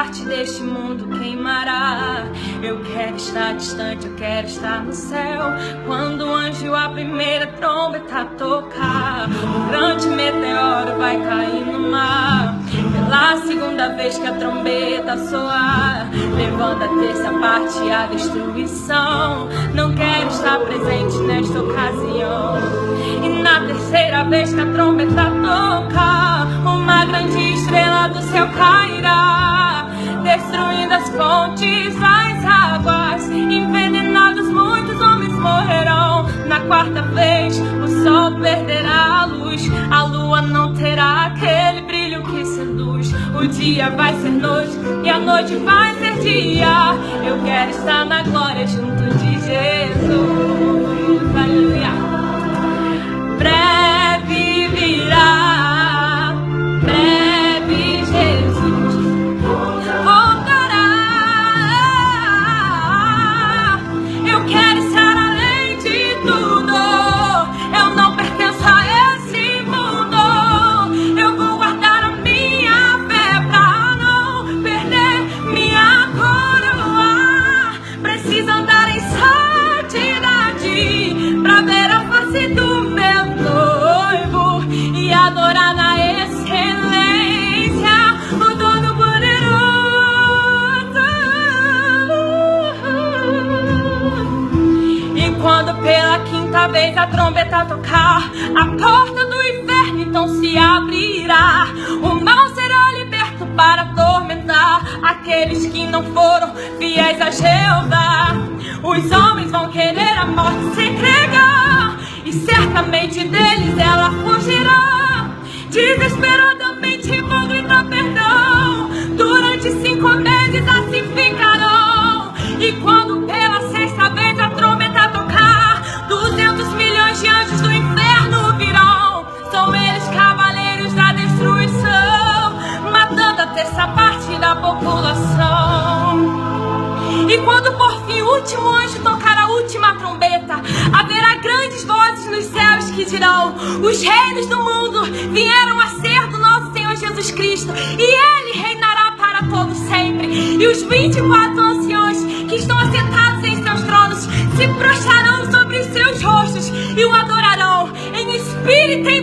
parte deste mundo queimará. Eu quero estar distante, eu quero estar no céu, quando o anjo a primeira trombeta tocar. Um grande meteoro vai cair no mar, pela segunda vez que a trombeta soar, levando a terça parte a destruição. Não quero estar presente nesta ocasião. E na terceira vez que a trombeta tocar, uma grande estrela do céu cairá, destruindo as fontes, as águas, envenenados muitos homens morrerão. Na quarta vez o sol perderá a luz, a lua não terá aquele brilho que seduz. O dia vai ser noite e a noite vai ser dia. Eu quero estar na glória junto de Jesus. Aleluia. Breve virá, breve Jesus voltará. Eu quero estar além de tudo, eu não pertenço a esse mundo. Eu vou guardar a minha fé pra não perder minha coroa. Preciso andar em santidade pra ver a face do meu noivo e adorar na excelência o dono poderoso. E quando pela quinta vez a trombeta tocar, a porta do inferno então se abrirá. O mal será liberto para atormentar aqueles que não foram fiéis a Jeová. Os homens vão querer a morte se entregar, e certamente deles ela fugirá. Desesperadamente vão gritar perdão, durante 5 meses assim ficarão. E quando pela sexta vez a trombeta tocar, 200 milhões de anjos do inferno virão. São eles cavaleiros da destruição, matando a terça parte da população. E quando por fim o último anjo tocar a última trombeta, haverá grandes vozes nos céus que dirão: os reinos do mundo vieram a ser do nosso Senhor Jesus Cristo, e Ele reinará para todos sempre. E os 24 anciões que estão assentados em seus tronos se prostrarão sobre os seus rostos e o adorarão em espírito e